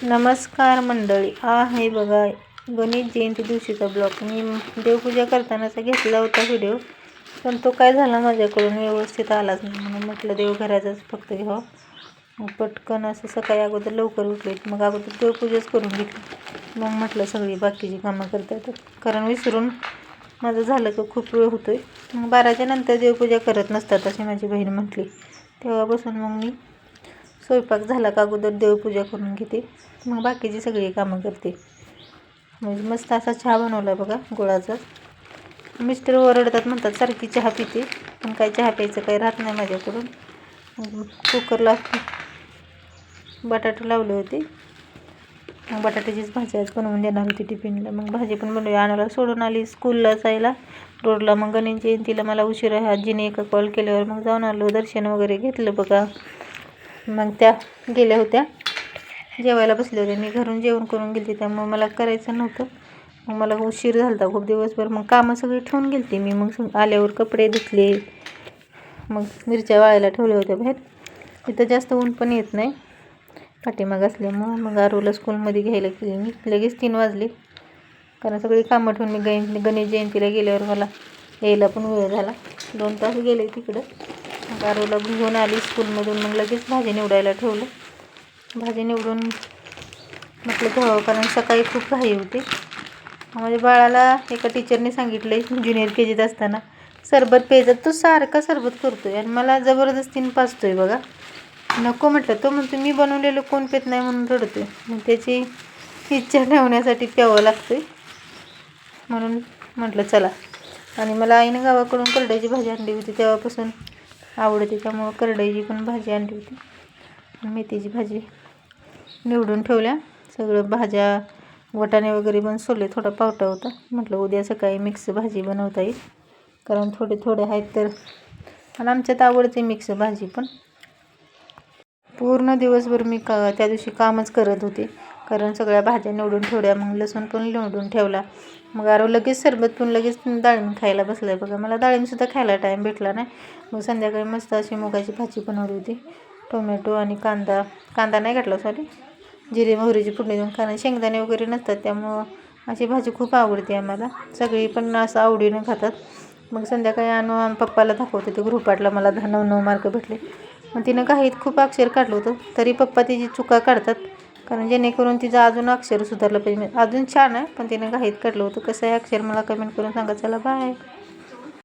नमस्कार मंडळी, आहे बघा गणेश जयंती दिवशीचा ब्लॉग. मी देवपूजा करतानाचा घेतला होता व्हिडिओ, पण तो काय झाला माझ्याकडून व्यवस्थित आलाच नाही. म्हणून म्हटलं देवघराचाच फक्त घ्यावं. मग पटकन असं सकाळी अगोदर लवकर उठले, मग अगोदर देवपूजाच करून घेतली. मग म्हटलं सगळी बाकीची कामं करता येतात, कारण विसरून माझं झालं की खूप वेळ होतो आहे. मग 12च्या नंतर देवपूजा करत नसतात अशी माझी बहीण म्हटली. तेव्हापासून मग मी स्वयंपाक झाला का अगोदर देवपूजा करून घेते, मग बाकीची सगळी कामं करते. म्हणजे मस्त असा चहा बनवला बघा गुळाचा. मिस्टर ओरडतात, म्हणतात सारखी चहा पिते, पण काय चहा प्यायचं काही राहत नाही माझ्याकडून. कुकरला बटाटे लावले होते, मग बटाट्याचीच भाजी आज बनवून देणार होती टिफिनला. मग भाजी पण बनवली, आणायला सोडून आली स्कूलला जायला रोडला. मग गणेश जयंतीला मला उशीर आहे, आजीने एका कॉल केल्यावर मग जाऊन आलो, दर्शन वगैरे घेतलं बघा. मग त्या गेल्या होत्या जेवायला, बसले होते. मी घरून जेवण करून गेली, त्यामुळे मला करायचं नव्हतं. मग मला उशीर झाला होता खूप दिवसभर. मग कामं सगळी ठेवून गेली मी. मग आल्यावर कपडे धुतले, मग मिरच्या वाळायला ठेवल्या होत्या बाहेर. तिथं जास्त ऊन पण येत नाही पाठीमाग असल्यामुळं. मग आरूला स्कूलमध्ये घ्यायला गेली मी, लगेच 3 वाजले, कारण सगळी कामं ठेवून मी गणेश जयंतीला गेल्यावर मला यायला पण वेळ झाला. 2 तास गेले तिकडं. मग आरूला घेऊन आली स्कूलमधून, मग लगेच भाजी निवडायला ठेवलं. भाजी निवडून म्हटलं ठेवावं, कारण सकाळी खूप घाई होती. माझ्या बाळाला एका टीचरने सांगितलं ज्युनियर KGत असताना, सरबत प्यायचं. तो सारखा सरबत करतो आहे आणि मला जबरदस्तीने पाजतो आहे बघा. नको म्हटलं, तो म्हणतो मी बनवलेलं कोण पेत नाही म्हणून रडतो आहे. मग त्याची इच्छा ठेवण्यासाठी प्यावं लागतं आहे, म्हणून म्हटलं चला. आणि मला आईनं गावाकडून करडईची भाजी आणली होती, तेव्हापासून आवडते, त्यामुळं करडईची पण भाजी आणली होती. मेथीची भाजी निवडून ठेवल्या, सगळं भाज्या वाटाणे वगैरे पण सोलले. थोडा पावटा होता, म्हटलं उद्या सकाळी मिक्स भाजी बनवता येईल, कारण थोडे आहेत तर. आणि आमच्यात आवडते मिक्स भाजी पण. पूर्ण दिवसभर मी त्या दिवशी कामच करत होते, कारण सगळ्या भाज्या निवडून ठेवल्या. मग लसूण पण निवडून ठेवला. मग आरो लगेच सरबत पण लगेच डाळिंब खायला बसला आहे बघा. मला डाळिंबसुद्धा खायला टाईम भेटला नाही. मग संध्याकाळी मस्त अशी मुगाची भाजी बनवली होती, टोमॅटो आणि कांदा नाही घातला, सॉरी, जिरे मोहरीची फोडणी देऊन. कारण शेंगदाणे वगैरे नसतात, त्यामुळं अशी भाजी खूप आवडते आम्हाला. सगळी पण असं आवडीनं खातात. मग संध्याकाळी पप्पाला दाखवत होते गृहपाठला, मला 9 मार्क भेटले. मग तिनं घाईत खूप अक्षर काढलं होतं, तरी पप्पा तिची चुका काढतात, कारण जेणेकरून तिचं अजून अक्षर सुधारलं पाहिजे. अजून छान आहे, पण तिनं घाईत काढलं होतं. कसं आहे अक्षर मला कमेंट करून सांगा. चला बाय.